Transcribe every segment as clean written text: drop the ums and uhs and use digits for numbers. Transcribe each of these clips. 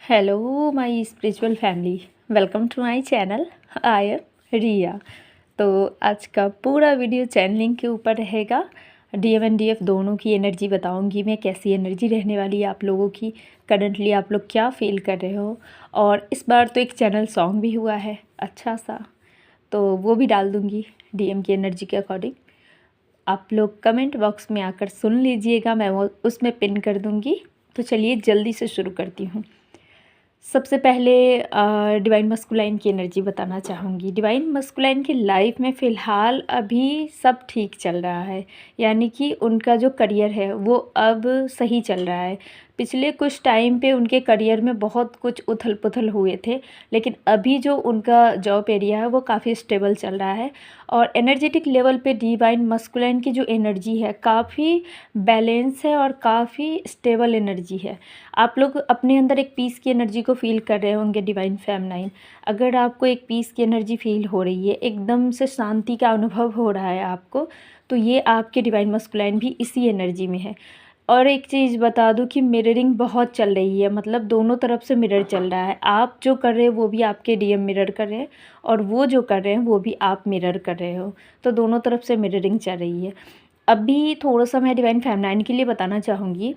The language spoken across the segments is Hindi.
Hello my spiritual family, welcome to my channel. I am Riya. तो आज का पूरा वीडियो चैनलिंग के ऊपर रहेगा। डीएम एंड डीएफ दोनों की एनर्जी बताऊंगी मैं, कैसी एनर्जी रहने वाली है आप लोगों की, करंटली आप लोग क्या फील कर रहे हो। और इस बार तो एक चैनल सॉन्ग भी हुआ है अच्छा सा, तो वो भी डाल दूँगी डीएम की एनर्जी के अकॉर्डिंग। आप लोग कमेंट बॉक्स में आकर सुन लीजिएगा, मैं वो उसमें पिन कर दूँगी। तो चलिए जल्दी से शुरू करती हूँ। सबसे पहले डिवाइन मस्कुलाइन की एनर्जी बताना चाहूँगी। डिवाइन मस्कुलाइन की लाइफ में फ़िलहाल अभी सब ठीक चल रहा है, यानी कि उनका जो करियर है वो अब सही चल रहा है। पिछले कुछ टाइम पे उनके करियर में बहुत कुछ उथल पुथल हुए थे, लेकिन अभी जो उनका जॉब एरिया है वो काफ़ी स्टेबल चल रहा है। और एनर्जेटिक लेवल पे डिवाइन मस्कुलाइन की जो एनर्जी है काफ़ी बैलेंस है और काफ़ी स्टेबल एनर्जी है। आप लोग अपने अंदर एक पीस की एनर्जी को फील कर रहे होंगे डिवाइन फेमनाइन। अगर आपको एक पीस की एनर्जी फील हो रही है, एकदम से शांति का अनुभव हो रहा है आपको, तो ये आपके डिवाइन मस्कुलाइन भी इसी एनर्जी में है। और एक चीज़ बता दूं कि मिररिंग बहुत चल रही है, मतलब दोनों तरफ से मिरर चल रहा है। आप जो कर रहे हैं वो भी आपके डीएम मिरर कर रहे हैं, और वो जो कर रहे हैं वो भी आप मिरर कर रहे हो। तो दोनों तरफ से मिररिंग चल रही है। अभी थोड़ा सा मैं डिवाइन फेमनाइन के लिए बताना चाहूँगी।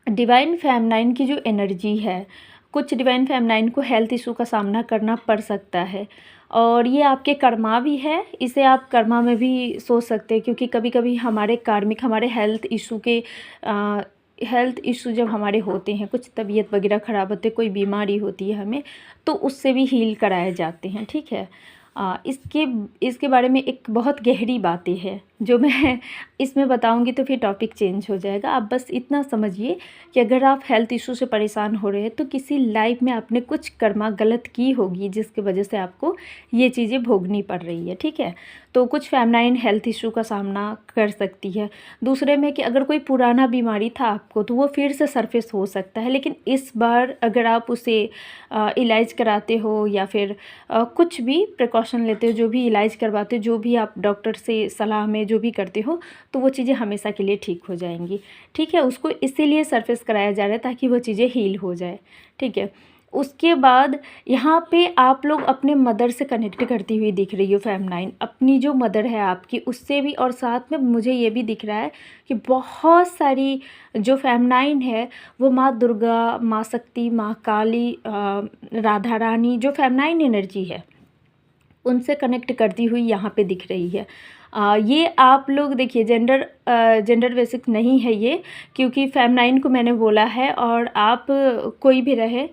डिवाइन फेमनाइन की जो एनर्जी है, कुछ डिवाइन फेमनाइन को हेल्थ इशू का सामना करना पड़ सकता है, और ये आपके कर्मा भी है। इसे आप कर्मा में भी सोच सकते हैं, क्योंकि कभी कभी हमारे कार्मिक हमारे हेल्थ इशू जब हमारे होते हैं, कुछ तबीयत वगैरह ख़राब होते, कोई बीमारी होती है हमें, तो उससे भी हील कराए जाते हैं। ठीक है। इसके बारे में एक बहुत गहरी बातें हैं जो मैं इसमें बताऊंगी, तो फिर टॉपिक चेंज हो जाएगा। आप बस इतना समझिए कि अगर आप हेल्थ इशू से परेशान हो रहे हैं, तो किसी लाइफ में आपने कुछ कर्मा गलत की होगी, जिसकी वजह से आपको ये चीज़ें भोगनी पड़ रही है। ठीक है। तो कुछ फेमनाइन हेल्थ इशू का सामना कर सकती है। दूसरे में कि अगर कोई पुराना बीमारी था आपको, तो वो फिर से सरफेस हो सकता है, लेकिन इस बार अगर आप उसे इलाज कराते हो, या फिर कुछ भी प्रिकॉशन लेते हो, जो भी इलाज करवाते हो, जो भी आप डॉक्टर से सलाह में जो भी करते हो, तो वो चीज़ें हमेशा के लिए ठीक हो जाएंगी। ठीक है। उसको इसीलिए सरफेस कराया जा रहा है ताकि वो चीज़ें हील हो जाए। ठीक है। उसके बाद यहाँ पे आप लोग अपने मदर से कनेक्ट करती हुई दिख रही हो फेमनाइन, अपनी जो मदर है आपकी उससे भी। और साथ में मुझे ये भी दिख रहा है कि बहुत सारी जो फेमनाइन है वो माँ दुर्गा, माँ शक्ति, माँ काली, राधा रानी, जो फेमनाइन एनर्जी है उनसे कनेक्ट करती हुई यहाँ पे दिख रही है। ये आप लोग देखिए, जेंडर बेसिक नहीं है ये, क्योंकि फेमनाइन को मैंने बोला है। और आप कोई भी रहे,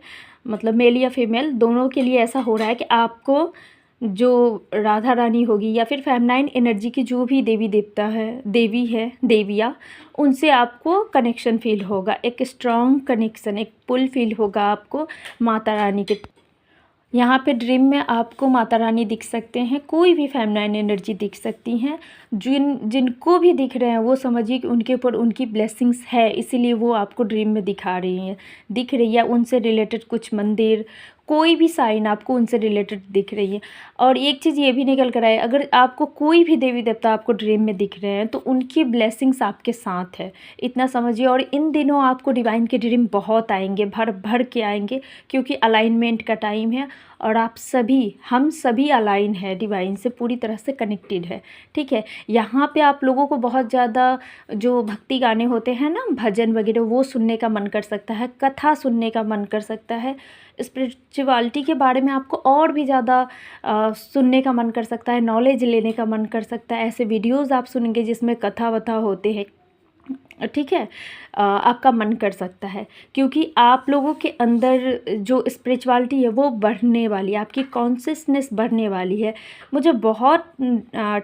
मतलब मेल या फीमेल, दोनों के लिए ऐसा हो रहा है कि आपको जो राधा रानी होगी, या फिर फेमनाइन एनर्जी की जो भी देवी देवता है, देवी है, देविया, उनसे आपको कनेक्शन फील होगा। एक स्ट्रॉन्ग कनेक्शन, एक पुल फील होगा आपको माता रानी के। यहाँ पे ड्रीम में आपको माता रानी दिख सकते हैं, कोई भी फेमनाइन एनर्जी दिख सकती हैं। जिनको भी दिख रहे हैं वो समझिए कि उनके ऊपर उनकी ब्लेसिंग्स है, इसीलिए वो आपको ड्रीम में दिख रही है। उनसे रिलेटेड कुछ मंदिर, कोई भी साइन आपको उनसे रिलेटेड दिख रही है। और एक चीज़ ये भी निकल कर आए, अगर आपको कोई भी देवी देवता आपको ड्रीम में दिख रहे हैं, तो उनकी ब्लेसिंग्स आपके साथ है, इतना समझिए। और इन दिनों आपको डिवाइन के ड्रीम बहुत आएंगे, भर भर के आएंगे, क्योंकि अलाइनमेंट का टाइम है। और आप सभी, हम सभी अलाइन है, डिवाइन से पूरी तरह से कनेक्टेड है। ठीक है। यहाँ पे आप लोगों को बहुत ज़्यादा जो भक्ति गाने होते हैं ना, भजन वगैरह, वो सुनने का मन कर सकता है, कथा सुनने का मन कर सकता है, स्पिरिचुअलिटी के बारे में आपको और भी ज़्यादा सुनने का मन कर सकता है, नॉलेज लेने का मन कर सकता है। ऐसे वीडियोज़ आप सुनेंगे जिसमें कथा वथा होते हैं। ठीक है। आपका मन कर सकता है, क्योंकि आप लोगों के अंदर जो स्पिरिचुअलिटी है वो बढ़ने वाली है, आपकी कॉन्शियसनेस बढ़ने वाली है। मुझे बहुत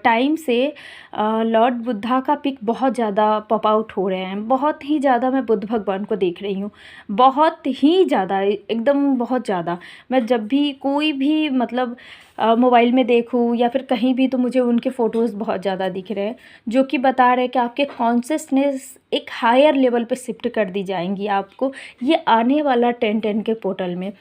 टाइम से लॉर्ड बुद्धा का पिक बहुत ज़्यादा पॉप आउट हो रहे हैं, बहुत ही ज़्यादा मैं बुद्ध भगवान को देख रही हूँ, बहुत ही ज़्यादा, एकदम बहुत ज़्यादा। मैं जब भी कोई भी मतलब मोबाइल में देखूँ या फिर कहीं भी, तो मुझे उनके फ़ोटोज़ बहुत ज़्यादा दिख रहे हैं, जो कि बता रहे हैं कि आपके कॉन्शियसनेस एक हायर लेवल पे शिफ्ट कर दी जाएंगी आपको, ये आने वाला 10-10 के पोर्टल में।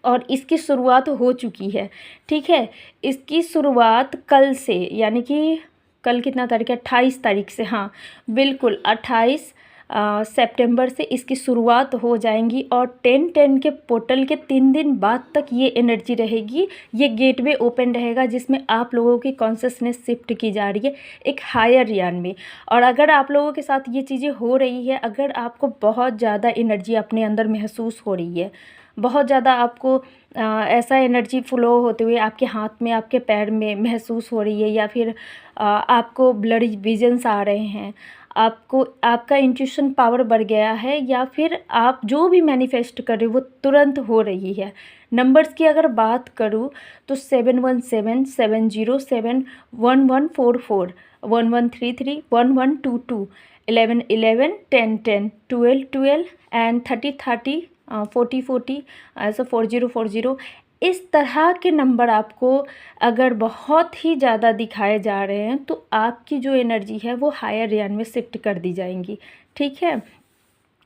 और इसकी शुरुआत हो चुकी है। ठीक है। इसकी शुरुआत कल से, यानी कि कल कितना तारीख है, 28 तारीख से। हाँ बिल्कुल, 28 सितंबर से इसकी शुरुआत हो जाएंगी और 10-10 के पोर्टल के 3 दिन बाद तक ये एनर्जी रहेगी। ये गेटवे ओपन रहेगा जिसमें आप लोगों की कॉन्शियसनेस शिफ्ट की जा रही है एक हायर रियान में। और अगर आप लोगों के साथ ये चीज़ें हो रही है, अगर आपको बहुत ज़्यादा एनर्जी अपने अंदर महसूस हो रही है, बहुत ज़्यादा आपको ऐसा एनर्जी फ्लो होते हुए आपके हाथ में, आपके पैर में महसूस हो रही है, या फिर आपको ब्लडी विजन्स आ रहे हैं, आपको आपका इंट्यूशन पावर बढ़ गया है, या फिर आप जो भी मैनिफेस्ट कर रहे हो वो तुरंत हो रही है। नंबर्स की अगर बात करूँ तो 7177071144, 1133, 1122, 1111, 1010, 1212 एंड 3030, 4040, ऐसा 4040। इस तरह के नंबर आपको अगर बहुत ही ज़्यादा दिखाए जा रहे हैं तो आपकी जो एनर्जी है वो हायर रियान में शिफ्ट कर दी जाएंगी। ठीक है,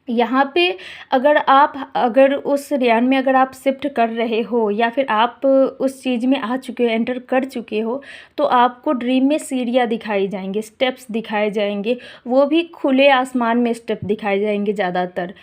यहाँ पे अगर उस रियान में अगर आप शिफ्ट कर रहे हो, या फिर आप उस चीज़ में आ चुके हो, एंटर कर चुके हो, तो आपको ड्रीम में सीढ़ियाँ दिखाई जाएंगे, स्टेप्स दिखाए जाएंगे, वो भी खुले आसमान में स्टेप दिखाए जाएंगे ज़्यादातर।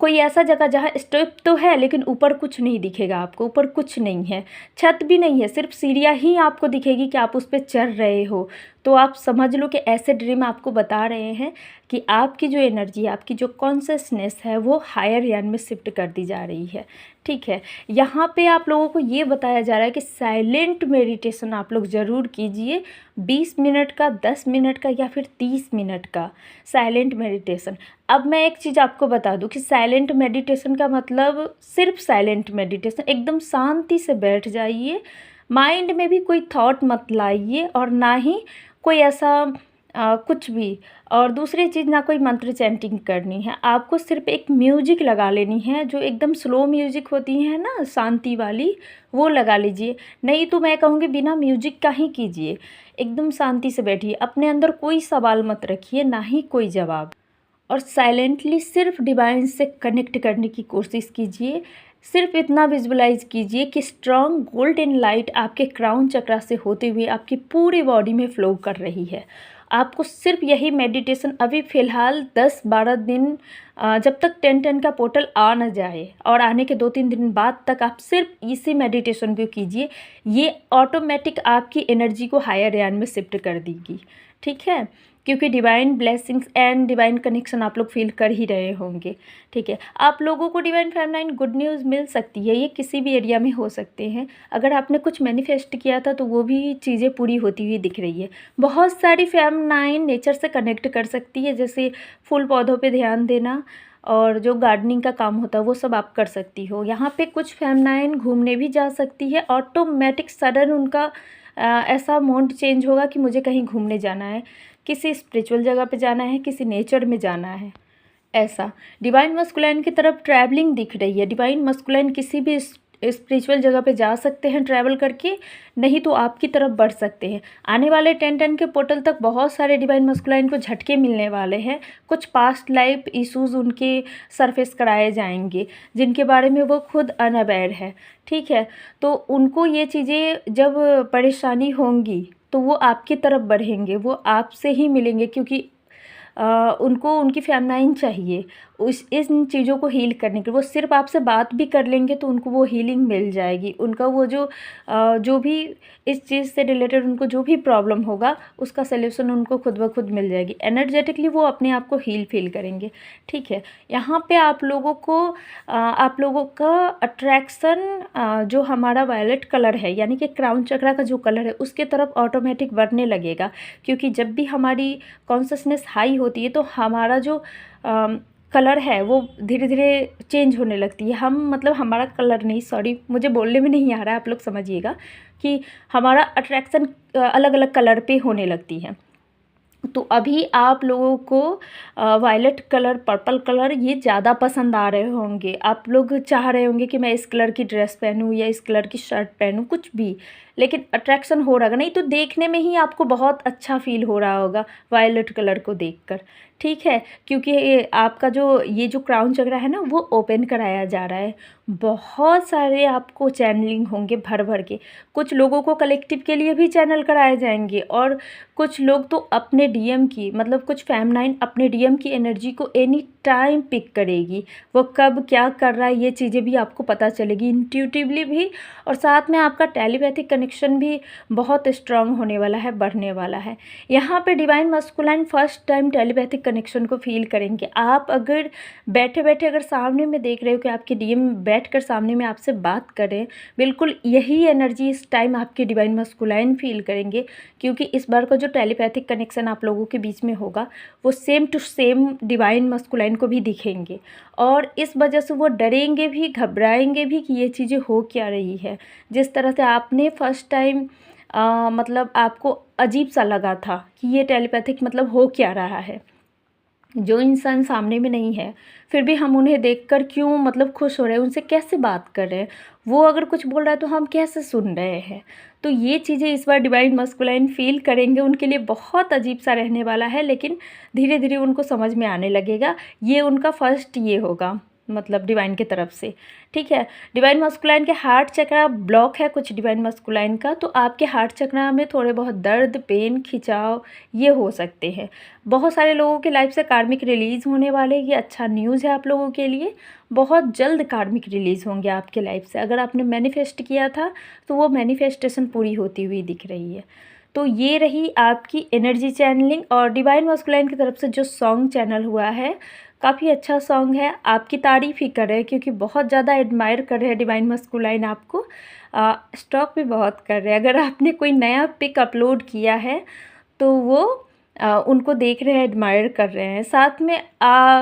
कोई ऐसा जगह जहाँ स्टेप तो है लेकिन ऊपर कुछ नहीं दिखेगा आपको, ऊपर कुछ नहीं है, छत भी नहीं है, सिर्फ सीढ़ियाँ ही आपको दिखेगी कि आप उस पर चढ़ रहे हो। तो आप समझ लो कि ऐसे ड्रीम आपको बता रहे हैं कि आपकी जो एनर्जी है, आपकी जो कॉन्शियसनेस है वो हायर रियान में शिफ्ट कर दी जा रही है। ठीक है, यहाँ पे आप लोगों को ये बताया जा रहा है कि साइलेंट मेडिटेशन आप लोग ज़रूर कीजिए, 20 मिनट का, 10 मिनट का, या फिर 30 मिनट का साइलेंट मेडिटेशन। अब मैं एक चीज़ आपको बता दूं कि साइलेंट मेडिटेशन का मतलब सिर्फ साइलेंट मेडिटेशन, एकदम शांति से बैठ जाइए, माइंड में भी कोई थॉट मत लाइए, और ना ही कोई ऐसा कुछ भी। और दूसरी चीज़, ना कोई मंत्र चैंटिंग करनी है, आपको सिर्फ एक म्यूजिक लगा लेनी है, जो एकदम स्लो म्यूजिक होती है ना, शांति वाली, वो लगा लीजिए। नहीं तो मैं कहूँगी बिना म्यूजिक का ही कीजिए, एकदम शांति से बैठिए, अपने अंदर कोई सवाल मत रखिए, ना ही कोई जवाब, और साइलेंटली सिर्फ डिवाइन से कनेक्ट करने की कोशिश कीजिए। सिर्फ इतना विजुअलाइज कीजिए कि स्ट्रॉन्ग गोल्डन लाइट आपके क्राउन चक्रा से होते हुए आपकी पूरी बॉडी में फ्लो कर रही है। आपको सिर्फ यही मेडिटेशन अभी फ़िलहाल 10-12 दिन, जब तक 10-10 का पोर्टल आ न जाए, और आने के 2-3 दिन बाद तक आप सिर्फ इसी मेडिटेशन को कीजिए। ये ऑटोमेटिक आपकी एनर्जी को हायर रियान में शिफ्ट कर देगी। ठीक है, क्योंकि divine blessings and divine connection आप लोग फील कर ही रहे होंगे। ठीक है, आप लोगों को डिवाइन फेमिनाइन गुड न्यूज़ मिल सकती है, ये किसी भी एरिया में हो सकते हैं। अगर आपने कुछ मैनिफेस्ट किया था तो वो भी चीज़ें पूरी होती हुई दिख रही है। बहुत सारी फेमिनाइन नेचर से कनेक्ट कर सकती है, जैसे फूल पौधों पे ध्यान देना और जो गार्डनिंग का काम होता है वो सब आप कर सकती हो। यहाँ पे कुछ फेमिनाइन घूमने भी जा सकती है, ऑटोमेटिक सडन उनका ऐसा मूड चेंज होगा कि मुझे कहीं घूमने जाना है, किसी स्पिरिचुअल जगह पे जाना है, किसी नेचर में जाना है। ऐसा डिवाइन मस्कुलाइन की तरफ ट्रैवलिंग दिख रही है। डिवाइन मस्कुलाइन किसी भी स्पिरिचुअल जगह पे जा सकते हैं ट्रैवल करके, नहीं तो आपकी तरफ बढ़ सकते हैं। आने वाले 10-10 के पोर्टल तक बहुत सारे डिवाइन मस्कुलाइन को झटके मिलने वाले हैं। कुछ पास्ट लाइफ इश्यूज़ उनके सरफेस कराए जाएंगे, जिनके बारे में वो खुद अनअवेयर है। ठीक है, तो उनको ये चीज़ें जब परेशानी होंगी तो वो आपकी तरफ बढ़ेंगे, वो आपसे ही मिलेंगे, क्योंकि उनको उनकी फेमिनाइन चाहिए इन चीज़ों को हील करने के लिए। वो सिर्फ आपसे बात भी कर लेंगे तो उनको वो हीलिंग मिल जाएगी। उनका वो जो भी इस चीज़ से रिलेटेड उनको जो भी प्रॉब्लम होगा उसका सल्यूशन उनको खुद ब खुद मिल जाएगी। एनर्जेटिकली वो अपने आप को हील फील करेंगे। ठीक है, यहाँ पे आप लोगों का अट्रैक्शन जो हमारा वायलेट कलर है, यानी कि क्राउन चक्रा का जो कलर है, उसके तरफ ऑटोमेटिक बढ़ने लगेगा। क्योंकि जब भी हमारी कॉन्शियसनेस हाई होती है तो हमारा जो कलर है वो धीरे धीरे चेंज होने लगती है। हमारा कलर नहीं, सॉरी मुझे बोलने में नहीं आ रहा है, आप लोग समझिएगा कि हमारा अट्रैक्शन अलग अलग कलर पे होने लगती है। तो अभी आप लोगों को वायलेट कलर, पर्पल कलर ये ज़्यादा पसंद आ रहे होंगे। आप लोग चाह रहे होंगे कि मैं इस कलर की ड्रेस पहनूं या इस कलर की शर्ट पहनूं, कुछ भी लेकिन अट्रैक्शन हो रहा होगा, नहीं तो देखने में ही आपको बहुत अच्छा फील हो रहा होगा वायलेट कलर को देखकर, ठीक है। क्योंकि आपका ये जो क्राउन चक्र है ना, वो ओपन कराया जा रहा है। बहुत सारे आपको चैनलिंग होंगे भर भर के, कुछ लोगों को कलेक्टिव के लिए भी चैनल कराए जाएंगे, और कुछ लोग तो अपने डीएम की, मतलब कुछ फेमनाइन अपने डीएम की एनर्जी को एनी टाइम पिक करेगी। वो कब क्या कर रहा है ये चीज़ें भी आपको पता चलेगी इंट्यूटिवली भी, और साथ में आपका टेलीपैथिक कनेक्शन भी बहुत स्ट्रांग होने वाला है, बढ़ने वाला है। यहाँ पे divine masculine first time telepathic connection को फील करेंगे। आप अगर बैठे बैठे अगर सामने में देख रहे हो कि आपके डीएम बैठकर सामने में आपसे बात कर रहे हैं, बिल्कुल यही एनर्जी इस टाइम आपके डिवाइन मस्कुलाइन फील करेंगे। क्योंकि इस बार का जो टेलीपैथिक कनेक्शन आप लोगों के बीच में होगा, वो same to same divine masculine को भी दिखेंगे, और इस वजह से वो डरेंगे भी, घबराएंगे भी कि ये चीज़ें हो क्या रही है। जिस तरह से आपने फर्स्ट टाइम मतलब आपको अजीब सा लगा था कि ये टेलीपैथिक मतलब हो क्या रहा है, जो इंसान सामने में नहीं है फिर भी हम उन्हें देखकर क्यों मतलब खुश हो रहे हैं, उनसे कैसे बात कर रहे हैं, वो अगर कुछ बोल रहा है तो हम कैसे सुन रहे हैं। तो ये चीज़ें इस बार डिवाइन मस्कुलाइन फील करेंगे, उनके लिए बहुत अजीब सा रहने वाला है, लेकिन धीरे धीरे उनको समझ में आने लगेगा। ये उनका फर्स्ट ये होगा, मतलब डिवाइन की तरफ से, ठीक है। डिवाइन मस्कुलाइन के हार्ट चक्रा ब्लॉक है कुछ डिवाइन मस्कुलाइन का, तो आपके हार्ट चक्रा में थोड़े बहुत दर्द, पेन, खिंचाव ये हो सकते हैं। बहुत सारे लोगों के लाइफ से कार्मिक रिलीज़ होने वाले, ये अच्छा न्यूज़ है आप लोगों के लिए। बहुत जल्द कार्मिक रिलीज़ होंगे आपके लाइफ से। अगर आपने मैनिफेस्ट किया था तो वो मैनिफेस्टेशन पूरी होती हुई दिख रही है। तो ये रही आपकी एनर्जी चैनलिंग, और डिवाइन मस्कुलाइन की तरफ से जो सॉन्ग चैनल हुआ है, काफ़ी अच्छा सॉन्ग है। आपकी तारीफ़ ही कर रहे हैं, क्योंकि बहुत ज़्यादा एडमायर कर रहे हैं डिवाइन मस्कुलाइन आपको, स्टॉक भी बहुत कर रहे हैं। अगर आपने कोई नया पिक अपलोड किया है तो वो उनको देख रहे हैं, एडमायर कर रहे हैं। साथ में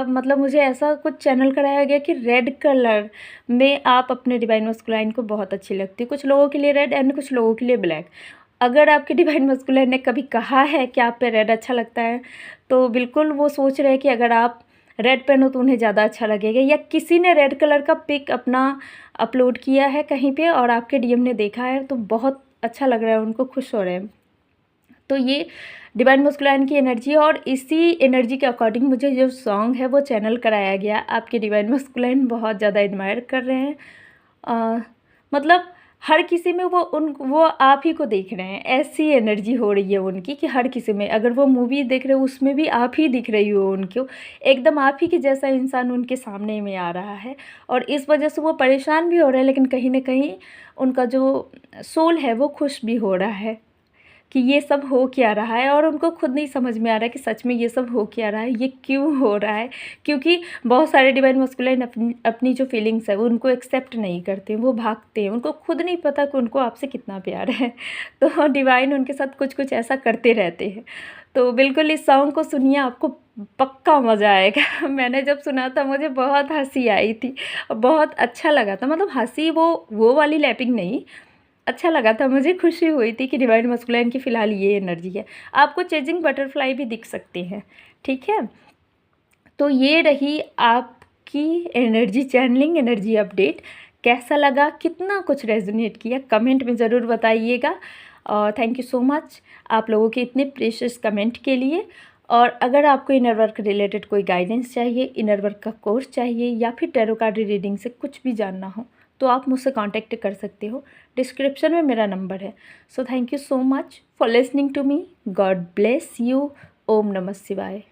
मतलब मुझे ऐसा कुछ चैनल कराया गया कि रेड कलर में आप अपने डिवाइन मस्कुलाइन को बहुत अच्छी लगती है। कुछ लोगों के लिए रेड एंड कुछ लोगों के लिए ब्लैक। अगर आपके डिवाइन मस्कुलाइन ने कभी कहा है कि आप पे रेड अच्छा लगता है, तो बिल्कुल वो सोच रहे हैं कि अगर आप रेड पहनो तो उन्हें ज़्यादा अच्छा लगेगा, या किसी ने रेड कलर का पिक अपना अपलोड किया है कहीं पे और आपके डीएम ने देखा है तो बहुत अच्छा लग रहा है, उनको खुश हो रहे हैं। तो ये डिवाइन मस्कुलाइन की एनर्जी है, और इसी एनर्जी के अकॉर्डिंग मुझे जो सॉन्ग है वो चैनल कराया गया। आपके डिवाइन मस्कुलाइन बहुत ज़्यादा एडमायर कर रहे हैं, मतलब हर किसी में वो आप ही को देख रहे हैं, ऐसी एनर्जी हो रही है उनकी कि हर किसी में, अगर वो मूवी देख रहे हो उसमें भी आप ही दिख रही हो उनको, एकदम आप ही के जैसा इंसान उनके सामने में आ रहा है। और इस वजह से वो परेशान भी हो रहे हैं, लेकिन कहीं ना कहीं उनका जो सोल है वो खुश भी हो रहा है कि ये सब हो क्या रहा है, और उनको खुद नहीं समझ में आ रहा है कि सच में ये सब हो क्या रहा है, ये क्यों हो रहा है। क्योंकि बहुत सारे डिवाइन मस्कुलाइन अपनी जो फीलिंग्स है उनको एक्सेप्ट नहीं करते, वो भागते हैं, उनको खुद नहीं पता कि उनको आपसे कितना प्यार है। तो डिवाइन उनके साथ कुछ कुछ ऐसा करते रहते हैं। तो बिल्कुल इस सॉन्ग को सुनिए, आपको पक्का मज़ा आएगा। मैंने जब सुना था मुझे बहुत हंसी आई थी, और बहुत अच्छा लगा था, मतलब हंसी वो वाली लैपिंग नहीं, अच्छा लगा था, मुझे खुशी हुई थी कि डिवाइन मस्कुलाइन की फ़िलहाल ये एनर्जी है। आपको चेजिंग बटरफ्लाई भी दिख सकते हैं, ठीक है। तो ये रही आपकी एनर्जी चैनलिंग, एनर्जी अपडेट। कैसा लगा, कितना कुछ रेजोनेट किया, कमेंट में ज़रूर बताइएगा। और थैंक यू सो मच आप लोगों के इतने प्रेशियस कमेंट के लिए। और अगर आपको इनर वर्क रिलेटेड कोई गाइडेंस चाहिए, इनर वर्क का कोर्स चाहिए, या फिर टैरो कार्ड रीडिंग से कुछ भी जानना हो, तो आप मुझसे कांटेक्ट कर सकते हो। डिस्क्रिप्शन में मेरा नंबर है। So thank you so much for listening to me. God bless you. ओम नमः शिवाय।